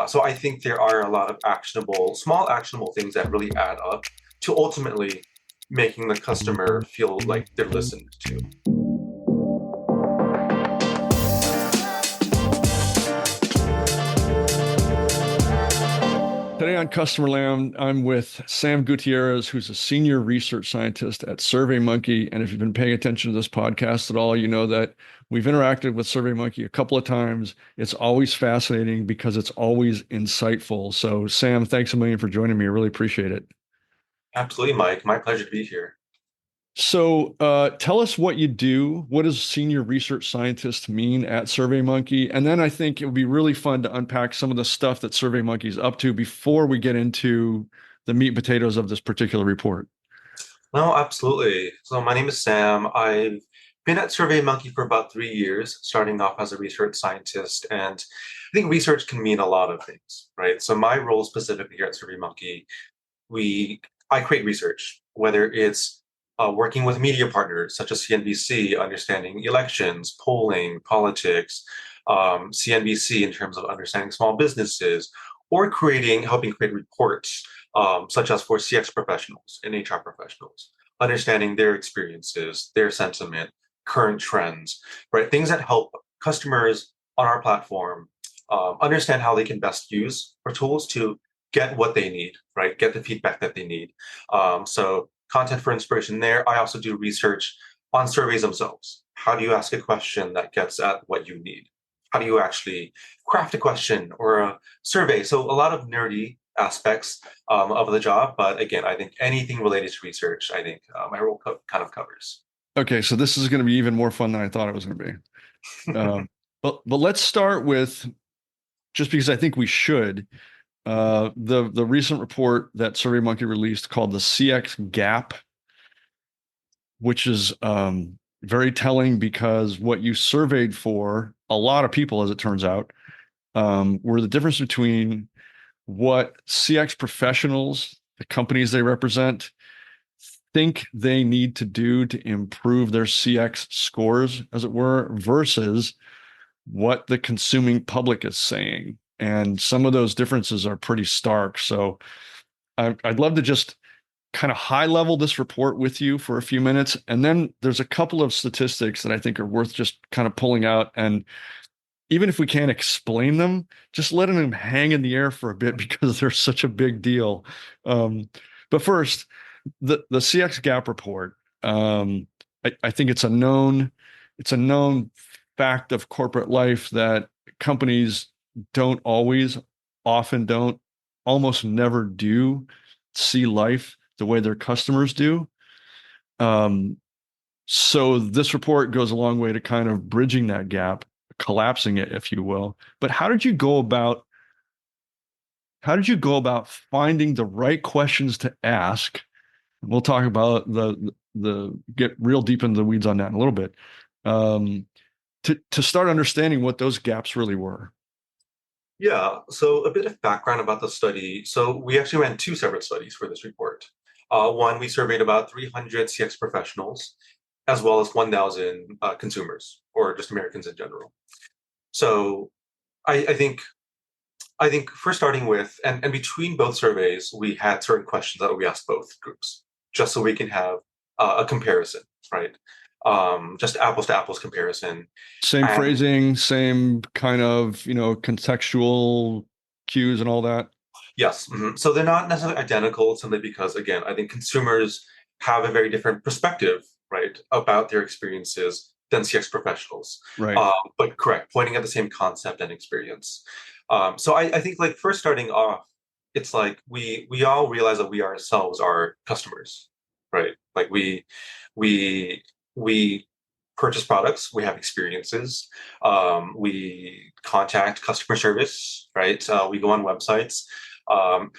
So I think there are a lot of small actionable things that really add up to ultimately making the customer feel like they're listened to. Today on Customer Land, I'm with Sam Gutierrez, who's a senior research scientist at SurveyMonkey. And if you've been paying attention to this podcast at all, you know that we've interacted with SurveyMonkey a couple of times. It's always fascinating because it's always insightful. So, Sam, thanks a million for joining me. I really appreciate it. Absolutely, Mike. My pleasure to be here. So, tell us what you do. What does senior research scientist mean at SurveyMonkey? And then I think it would be really fun to unpack some of the stuff that SurveyMonkey is up to before we get into the meat and potatoes of this particular report. No, absolutely. So my name is Sam. I've been at SurveyMonkey for about 3 years, starting off as a research scientist. And I think research can mean a lot of things, right? So my role specifically here at SurveyMonkey, I create research, whether it's working with media partners such as CNBC, understanding elections, polling, politics, CNBC in terms of understanding small businesses, or helping create reports such as for CX professionals and HR professionals, understanding their experiences, their sentiment, current trends, right? Things that help customers on our platform understand how they can best use our tools to get what they need, right? Get the feedback that they need. So content for inspiration there. I also do research on surveys themselves. How do you ask a question that gets at what you need? How do you actually craft a question or a survey? So a lot of nerdy aspects of the job. But again, I think anything related to research, I think my role kind of covers. Okay, so this is going to be even more fun than I thought it was going to be. But let's start with, just because I think we should, the recent report that SurveyMonkey released called the CX Gap, which is very telling because what you surveyed for, a lot of people, as it turns out, were the difference between what CX professionals, the companies they represent, think they need to do to improve their CX scores, as it were, versus what the consuming public is saying. And some of those differences are pretty stark. So I'd love to just kind of high level this report with you for a few minutes. And then there's a couple of statistics that I think are worth just kind of pulling out. And even if we can't explain them, just letting them hang in the air for a bit because they're such a big deal. But first, the CX Gap report. I think it's a known fact of corporate life that companies often don't, almost never do see life the way their customers do. So this report goes a long way to kind of bridging that gap, collapsing it, if you will. But how did you go about finding the right questions to ask? We'll talk about the get real deep into the weeds on that in a little bit. To start understanding what those gaps really were. Yeah, so a bit of background about the study. So we actually ran two separate studies for this report. One, we surveyed about 300 CX professionals, as well as 1,000 consumers, or just Americans in general. So I think first starting with, and between both surveys, we had certain questions that we asked both groups, just so we can have a comparison, right? Just apples to apples comparison. Same phrasing, same kind of, contextual cues and all that. Yes. Mm-hmm. So they're not necessarily identical simply because, again, I think consumers have a very different perspective, right, about their experiences than CX professionals. Right. But correct, pointing at the same concept and experience. So I think like first starting off, it's like we all realize that we ourselves are customers, right? Like we purchase products, we have experiences, we contact customer service, right? We go on websites.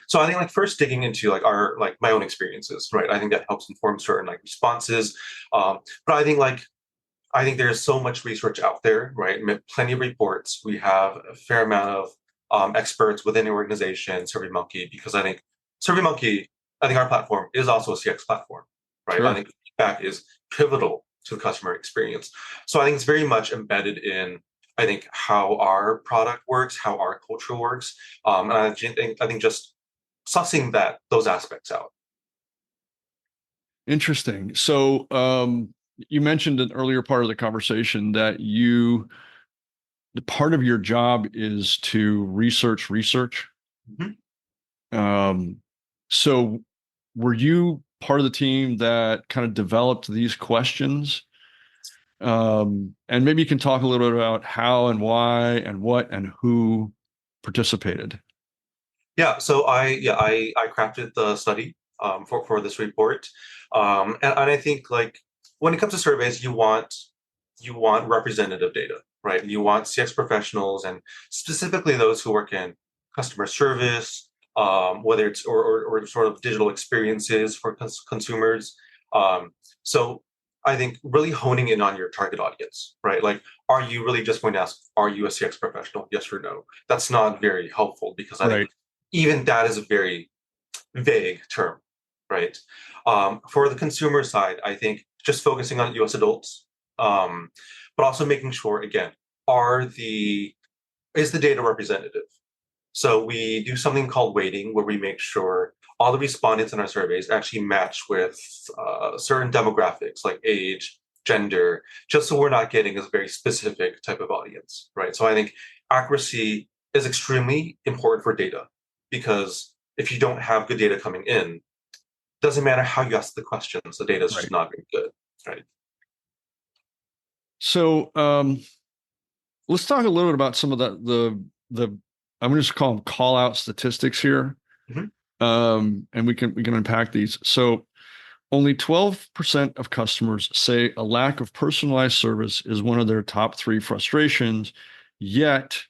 So I think like first digging into like my own experiences, right? I think that helps inform certain like responses. But I think there's so much research out there, right? Plenty of reports. We have a fair amount of experts within the organization, SurveyMonkey, because I think our platform is also a CX platform, right? Sure. I think feedback is pivotal to the customer experience. So I think it's very much embedded in I think how our product works, how our culture works, and I think just sussing those aspects out. Interesting. So, you mentioned an earlier part of the conversation that the part of your job is to research. Mhm. Um, so were you part of the team that kind of developed these questions? And maybe you can talk a little bit about how and why and what and who participated. Yeah, so I crafted the study for this report, and I think like when it comes to surveys, you want representative data, right? You want CX professionals and specifically those who work in customer service, whether it's or sort of digital experiences for consumers. So I think really honing in on your target audience, right? Like, are you really just going to ask, are you a CX professional? Yes or no? That's not very helpful because I think Right. even that is a very vague term, right? For the consumer side, I think just focusing on US adults, um, but also making sure, again, are the is the data representative? So we do something called weighting, where we make sure all the respondents in our surveys actually match with certain demographics like age, gender, just so we're not getting a very specific type of audience, right? So I think accuracy is extremely important for data because if you don't have good data coming in, doesn't matter how you ask the questions, the data is just Right. not very good, right? So, let's talk a little bit about some of the I'm going to just call them call out statistics here. Mhm. And we can unpack these. So only 12% of customers say a lack of personalized service is one of their top three frustrations, yet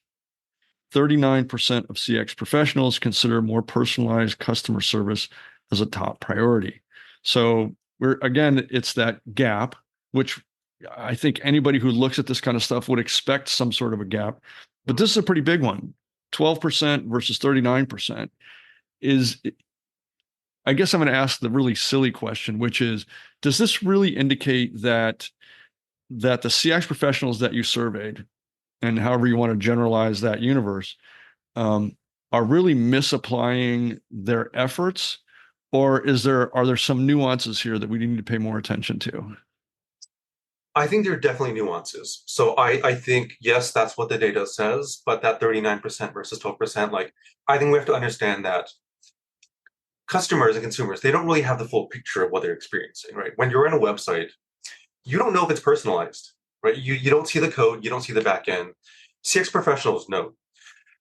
39% of CX professionals consider more personalized customer service as a top priority. So we're again, it's that gap, which I think anybody who looks at this kind of stuff would expect some sort of a gap, but this is a pretty big one. 12% versus 39% is, I guess I'm going to ask the really silly question, which is, does this really indicate that the CX professionals that you surveyed, and however you want to generalize that universe, um, are really misapplying their efforts, or are there some nuances here that we need to pay more attention to? I think there are definitely nuances. So I think, yes, that's what the data says, but that 39% versus 12%, like, I think we have to understand that customers and consumers, they don't really have the full picture of what they're experiencing, right? When you're on a website, you don't know if it's personalized, right? You don't see the code, you don't see the back end. CX professionals know.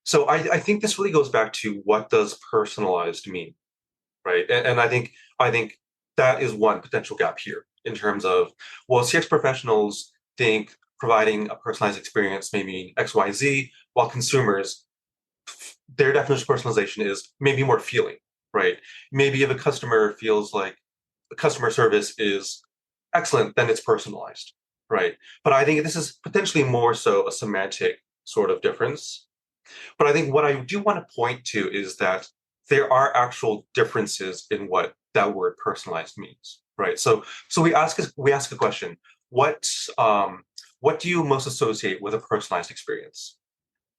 So I think this really goes back to what does personalized mean, right? And I think that is one potential gap here in terms of, well, CX professionals think providing a personalized experience may mean XYZ, while consumers, their definition of personalization is maybe more feeling, right? Maybe if a customer feels like the customer service is excellent, then it's personalized, right? But I think this is potentially more so a semantic sort of difference. But I think what I do want to point to is that there are actual differences in what that word personalized means, right? So we ask a question: what what do you most associate with a personalized experience?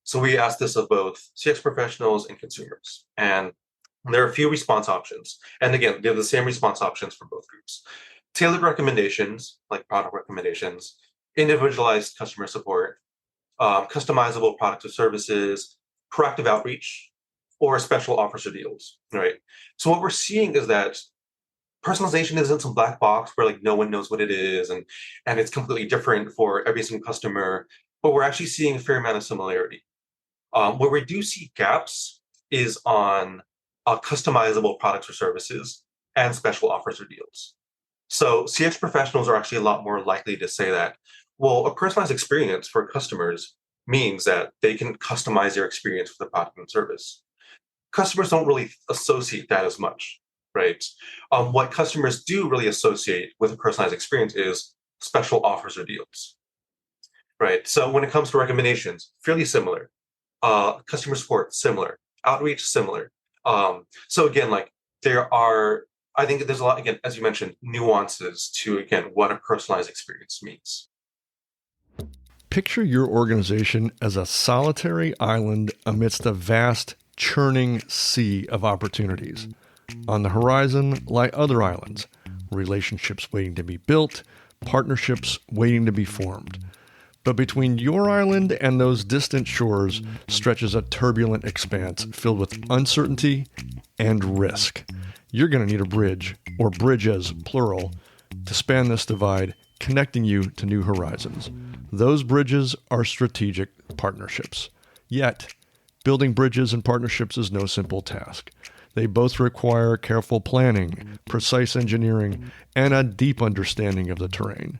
So we asked this of both CX professionals and consumers, and there are a few response options. And again, they have the same response options for both groups: tailored recommendations, like product recommendations, individualized customer support, customizable products or services, proactive outreach, or special offers or deals, right? So what we're seeing is that personalization isn't some black box where like no one knows what it is and it's completely different for every single customer, but we're actually seeing a fair amount of similarity. Where we do see gaps is on customizable products or services and special offers or deals. So CX professionals are actually a lot more likely to say that, well, a personalized experience for customers means that they can customize their experience for the product and service. Customers don't really associate that as much, right? What customers do really associate with a personalized experience is special offers or deals, right? So when it comes to recommendations, fairly similar. Customer support, similar. Outreach, similar. So again, like there are, I think there's a lot, again, as you mentioned, nuances to, again, what a personalized experience means. Picture your organization as a solitary island amidst a vast, churning sea of opportunities. On the horizon lie other islands, relationships waiting to be built, partnerships waiting to be formed. But between your island and those distant shores stretches a turbulent expanse filled with uncertainty and risk. You're going to need a bridge, or bridges, plural, to span this divide, connecting you to new horizons. Those bridges are strategic partnerships. Yet, building bridges and partnerships is no simple task. They both require careful planning, precise engineering, and a deep understanding of the terrain.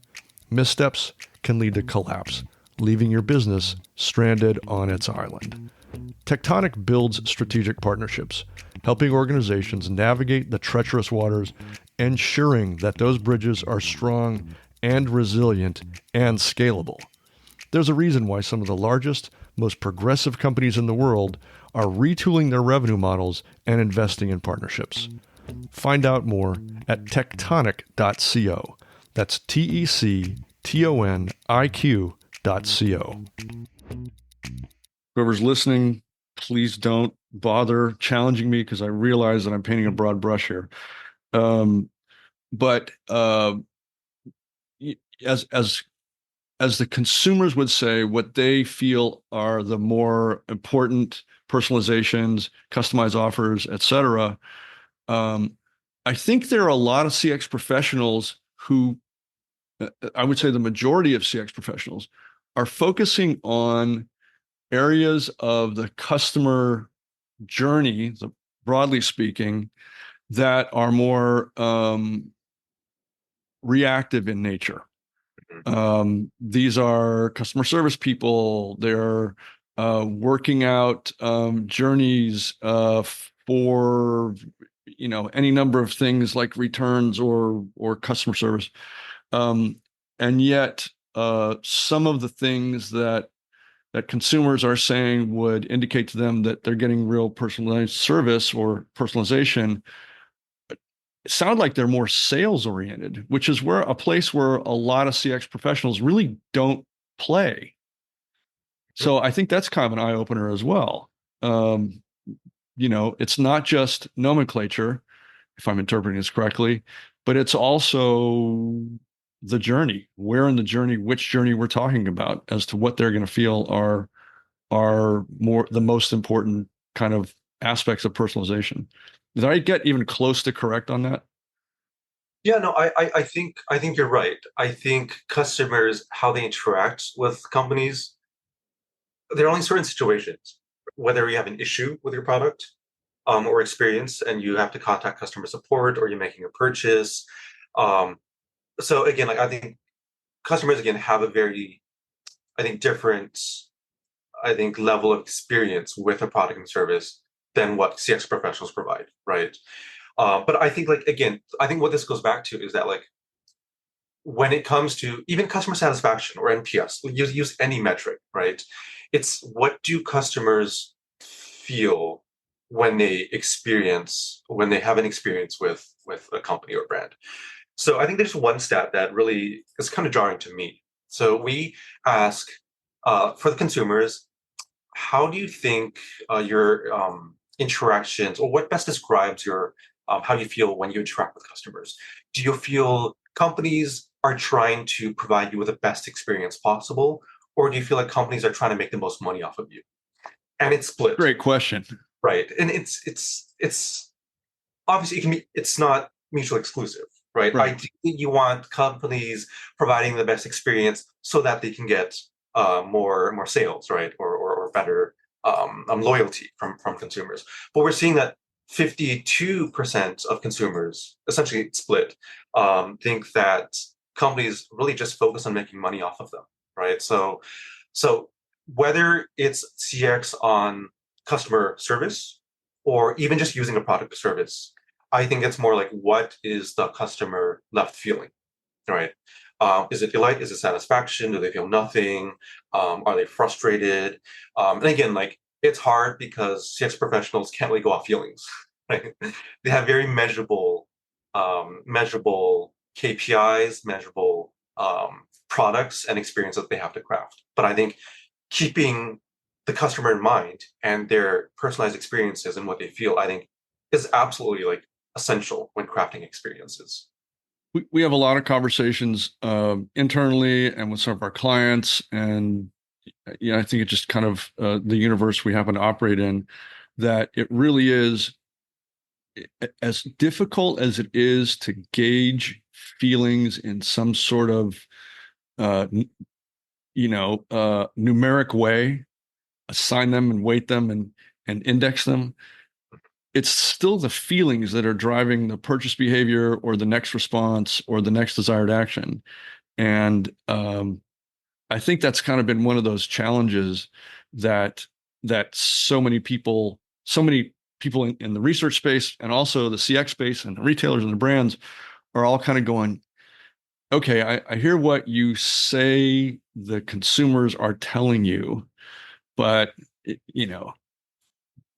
Missteps can lead to collapse, leaving your business stranded on its island. Tectonic builds strategic partnerships, helping organizations navigate the treacherous waters, ensuring that those bridges are strong and resilient and scalable. There's a reason why some of the largest, most progressive companies in the world are retooling their revenue models and investing in partnerships. Find out more at tectonic.co. That's TECTONIQ.co. Whoever's listening, please don't bother challenging me because I realize that I'm painting a broad brush here. But as the consumers would say, what they feel are the more important personalizations, customized offers, etc. I think there are a lot of CX professionals who, I would say the majority of CX professionals, are focusing on areas of the customer journey, broadly speaking, that are more reactive in nature. These are customer service people. They're working out journeys for any number of things like returns or customer service. And yet, some of the things that consumers are saying would indicate to them that they're getting real personalized service or personalization sound like they're more sales oriented, which is where a place where a lot of CX professionals really don't play. So I think that's kind of an eye opener as well. It's not just nomenclature, if I'm interpreting this correctly, but it's also the journey, where in the journey, which journey we're talking about as to what they're going to feel are more the most important kind of aspects of personalization. Did I get even close to correct on that? Yeah, no, I think you're right. I think customers, how they interact with companies, there are only certain situations, whether you have an issue with your product or experience and you have to contact customer support or you're making a purchase. Um, so again, like I think customers again have a very, I think, different, I think, level of experience with a product and service than what CX professionals provide, right? But I think like again, I think what this goes back to is that like when it comes to even customer satisfaction or NPS, use any metric, right? It's what do customers feel when they have an experience with a company or brand. So I think there's one stat that really is kind of jarring to me. So we ask for the consumers, how do you think your interactions, or what best describes your how you feel when you interact with customers? Do you feel companies are trying to provide you with the best experience possible, or do you feel like companies are trying to make the most money off of you? And it's split, Great question. right? And it's obviously it's not mutually exclusive, right? Right. I think that you want companies providing the best experience so that they can get more sales, right, or better loyalty from consumers. But we're seeing that 52% of consumers, essentially split, think that companies really just focus on making money off of them, right? So whether it's CX on customer service or even just using a product or service, I think it's more like what is the customer left feeling, right? Is it delight? Is it satisfaction? Do they feel nothing? Are they frustrated? And again, like it's hard because CX professionals can't really go off feelings, right? They have very measurable KPIs, measurable products and experience that they have to craft. But I think keeping the customer in mind and their personalized experiences and what they feel, I think is absolutely like essential when crafting experiences. We have a lot of conversations internally and with some of our clients, and I think it's just kind of the universe we happen to operate in, that it really is as difficult as it is to gauge feelings in some sort of uh, numeric way, assign them and weight them and index them. It's still the feelings that are driving the purchase behavior or the next response or the next desired action. And I think that's kind of been one of those challenges that so many people in the research space and also the CX space and the retailers and the brands are all kind of going, okay, I hear what you say the consumers are telling you, but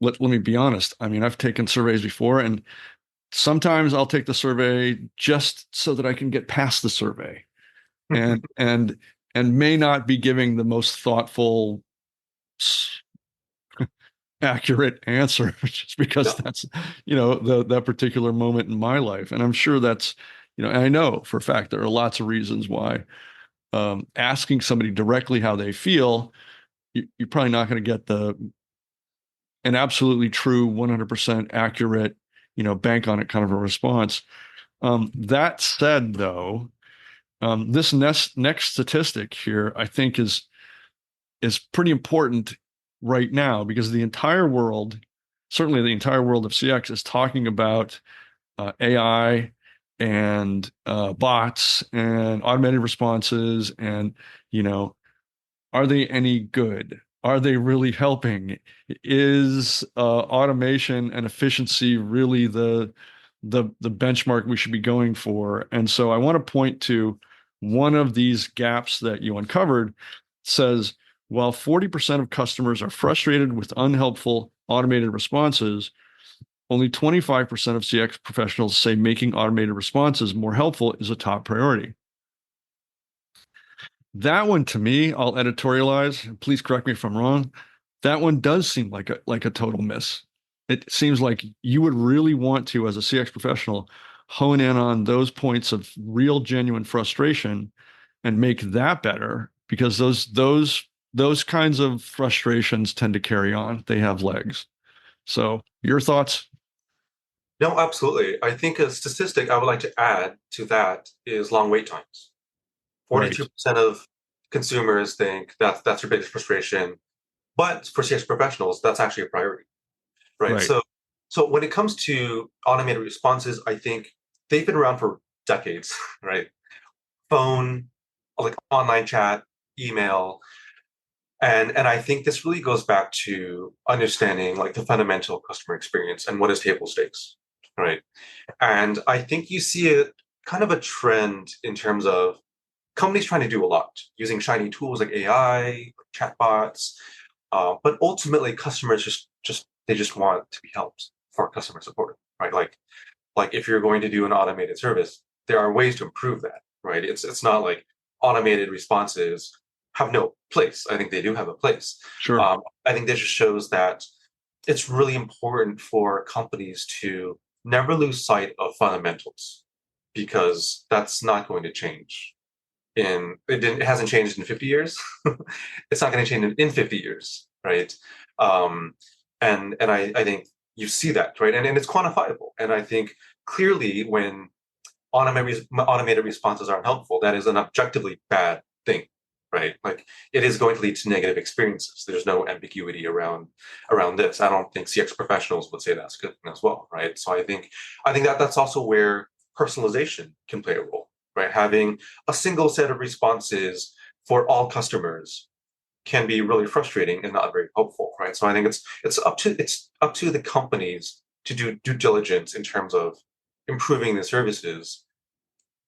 let me be honest. I mean, I've taken surveys before, and sometimes I'll take the survey just so that I can get past the survey, and may not be giving the most thoughtful, accurate answer just because Yeah. that's that particular moment in my life. And I'm sure that's and I know for a fact there are lots of reasons why asking somebody directly how they feel, you're probably not going to get an absolutely true 100% accurate bank on it kind of a response. That said, though, this next statistic here I think is pretty important right now, because the entire world, certainly the entire world of CX, is talking about AI and bots and automated responses, and are they any good? Are they really helping? Is automation and efficiency really the benchmark we should be going for? And so I want to point to one of these gaps that you uncovered. Says, while 40% of customers are frustrated with unhelpful automated responses, only 25% of CX professionals say making automated responses more helpful is a top priority. That one, to me, I'll editorialize. Please correct me if I'm wrong. That one does seem like a total miss. It seems like you would really want to, as a CX professional, hone in on those points of real, genuine frustration and make that better, because those kinds of frustrations tend to carry on. They have legs. So, your thoughts? No, absolutely. I think a statistic I would like to add to that is long wait times. Right, 42% of consumers think that's their biggest frustration, but for CX professionals, that's actually a priority, right? right, So when it comes to automated responses, I think they've been around for decades, right? Phone, like online chat, email, and I think this really goes back to understanding like the fundamental customer experience and what is table stakes, right? And I think you see a kind of a trend in terms of companies trying to do a lot using shiny tools like AI, chatbots, but ultimately customers just want to be helped for customer support, right? Like if you're going to do an automated service, there are ways to improve that, right? It's not like automated responses have no place. I think they do have a place. sure. I think this just shows that it's really important for companies to never lose sight of fundamentals, because that's not going to change it hasn't changed in 50 years. It's not going to change in 50 years, right? And I think you see that, right? And it's quantifiable. And I think clearly when automated responses aren't helpful, that is an objectively bad thing, right? Like it is going to lead to negative experiences. There's no ambiguity around this. I don't think CX professionals would say that's good as well, right? So I think that's also where personalization can play a role, right? Having a single set of responses for all customers can be really frustrating and not very helpful, right? So I think it's up to the companies to do due diligence in terms of improving the services,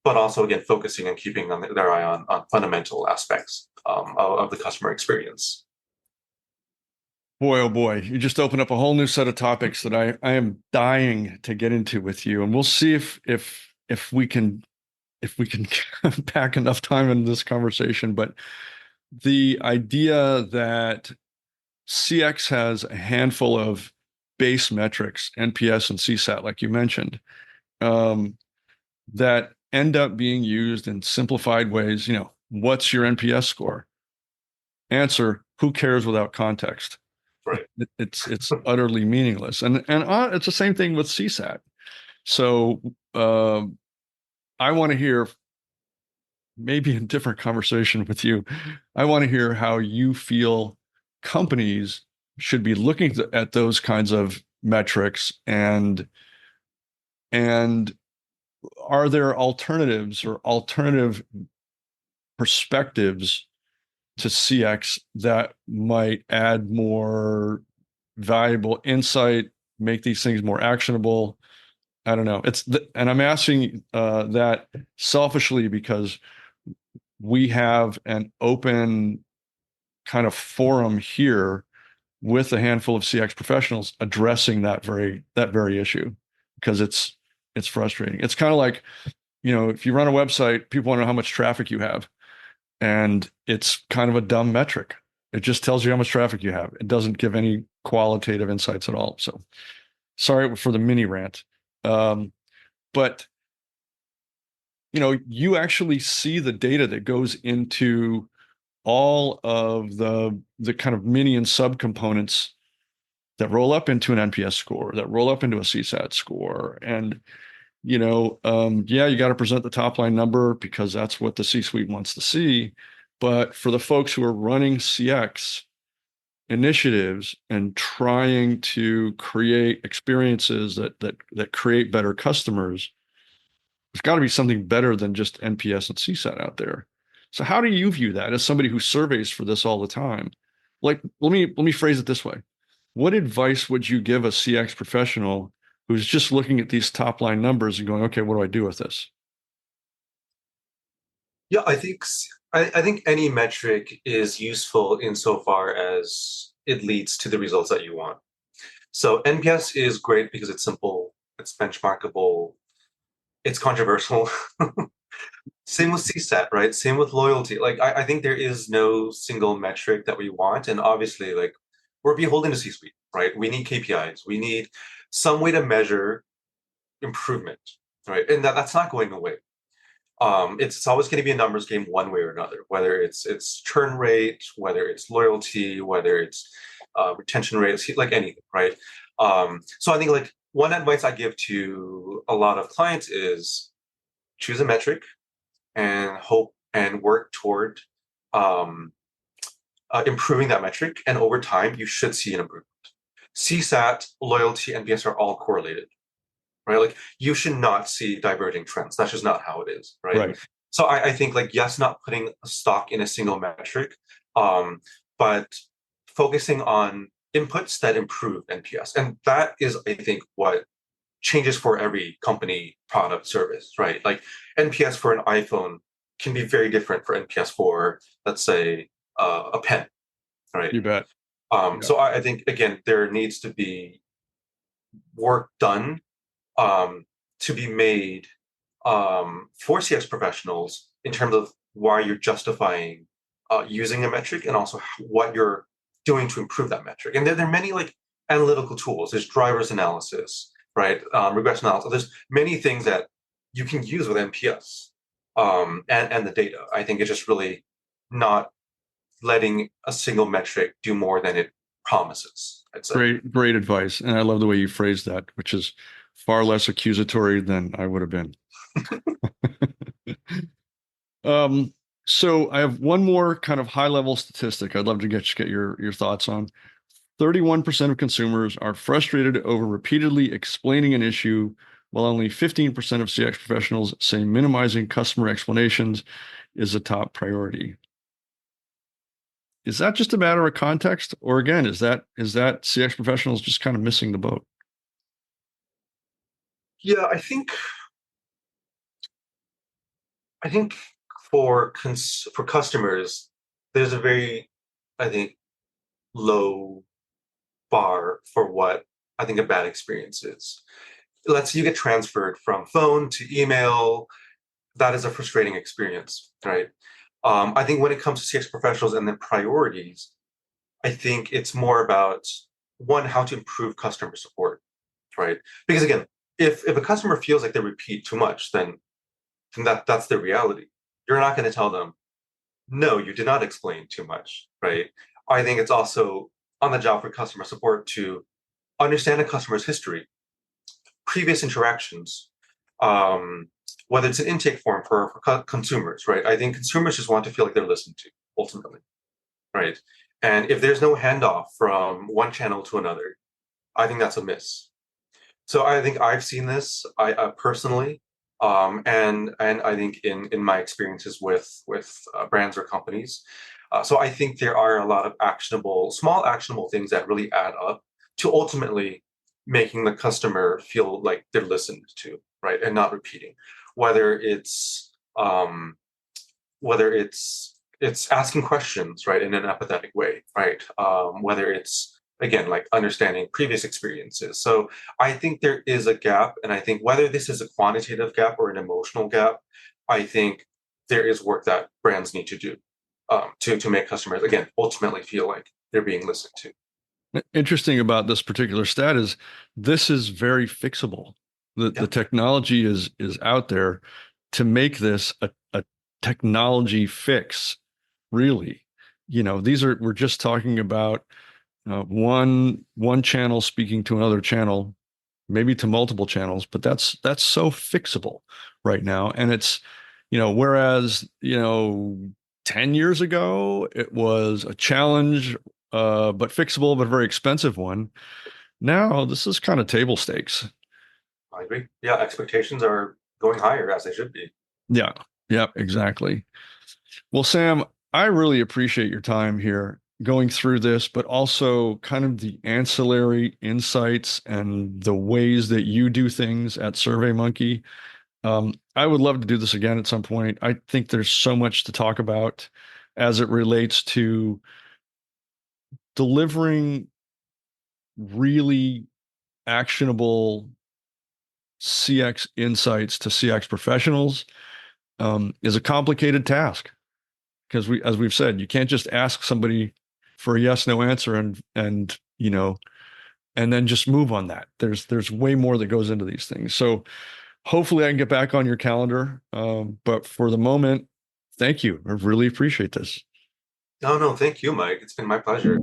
but also again focusing and keeping on their eye on fundamental aspects of the customer experience. Boy, oh boy, you just opened up a whole new set of topics that I am dying to get into with you, and we'll see if we can if we can pack enough time into this conversation, but the idea that CX has a handful of base metrics, NPS and CSAT, like you mentioned, um, that end up being used in simplified ways. What's your NPS score? Answer, who cares without context? Right. It's utterly meaningless. And it's the same thing with CSAT. So I want to hear, maybe a different conversation with you. I want to hear how you feel companies should be looking at those kinds of metrics, and are there alternatives or alternative perspectives to CX that might add more valuable insight, make these things more actionable? I don't know. And I'm asking that selfishly because we have an open kind of forum here with a handful of CX professionals addressing that very issue, because it's frustrating. It's kind of like, if you run a website, people want to know how much traffic you have, and it's kind of a dumb metric. It just tells you how much traffic you have. It doesn't give any qualitative insights at all. So sorry for the mini rant. But you actually see the data that goes into all of the kind of mini and subcomponents that roll up into an NPS score, that roll up into a CSAT score. And, yeah, you got to present the top line number because that's what the C-suite wants to see. But for the folks who are running CX initiatives and trying to create experiences that create better customers, there's got to be something better than just NPS and CSAT out there. So how do you view that as somebody who surveys for this all the time? Like, let me phrase it this way. What advice would you give a CX professional who's just looking at these top line numbers and going, okay, what do I do with this? Yeah, I think any metric is useful insofar as it leads to the results that you want. So NPS is great because it's simple, it's benchmarkable, it's controversial. Same with CSAT, right? Same with loyalty. Like I think there is no single metric that we want. And obviously, like we're beholden to C-suite, right? We need KPIs. We need some way to measure improvement, right? And that's not going away. It's always going to be a numbers game one way or another, whether it's churn rate, whether it's loyalty, whether it's retention rate, like anything, right? So I think like one advice I give to a lot of clients is choose a metric and hope and work toward um, improving that metric. And over time, you should see an improvement. CSAT, loyalty, and NPS are all correlated, right? Like you should not see diverging trends. That's just not how it is, right? Right. So I think like yes, not putting stock in a single metric, but focusing on inputs that improve NPS, and that is I think what changes for every company, product, service, right? Like NPS for an iPhone can be very different for NPS for, let's say, a pen, right? You bet. Yeah. So I think again there needs to be work done to be made for CX professionals in terms of why you're justifying using a metric and also what you're doing to improve that metric. And there are many like analytical tools. There's drivers analysis, right? Regression analysis. There's many things that you can use with NPS and the data. I think it's just really not letting a single metric do more than it promises, I'd say. Great advice. And I love the way you phrased that, which is far less accusatory than I would have been. Um, so I have one more kind of high level statistic I'd love to get your thoughts on. 31% of consumers are frustrated over repeatedly explaining an issue, while only 15% of CX professionals say minimizing customer explanations is a top priority. Is that just a matter of context? Or again, is that CX professionals just kind of missing the boat? Yeah, I think for customers, there's a very, I think, low bar for what I think a bad experience is. Let's say you get transferred from phone to email. that is a frustrating experience, right? I think when it comes to CX professionals and their priorities, I think it's more about one, how to improve customer support, right? Because again, if a customer feels like they repeat too much, then that's the reality. You're not going to tell them, no, you did not explain too much, right? I think it's also on the job for customer support to understand a customer's history, previous interactions, um, whether it's an intake form for consumers, right? I think consumers just want to feel like they're listened to ultimately, right? And if there's no handoff from one channel to another, I think that's a miss. So I think I've seen this I personally, and I think in my experiences with brands or companies. So I think there are a lot of actionable, small actionable things that really add up to ultimately making the customer feel like they're listened to, right, and not repeating. Whether it's whether it's asking questions, right, in an empathetic way, right, whether it's again like understanding previous experiences. So I think there is a gap, and I think whether this is a quantitative gap or an emotional gap, I think there is work that brands need to do, to make customers again ultimately feel like they're being listened to. Interesting about this particular stat is this is very fixable. The Yeah. technology is out there to make this a technology fix, really. These are we're just talking about one channel speaking to another channel, maybe to multiple channels, but that's so fixable right now. And it's, whereas, 10 years ago it was a challenge, but fixable, but a very expensive one. Now this is kind of table stakes. I agree. Yeah, expectations are going higher as they should be. Yeah, yeah, exactly. Well, Sam, I really appreciate your time here going through this, but also kind of the ancillary insights and the ways that you do things at SurveyMonkey. I would love to do this again at some point. I think there's so much to talk about as it relates to delivering really actionable CX insights to CX professionals, is a complicated task because as we've said, you can't just ask somebody for a yes, no answer and and then just move on that. There's way more that goes into these things. So hopefully I can get back on your calendar. But for the moment, thank you. I really appreciate this. No, no, thank you, Mike. It's been my pleasure.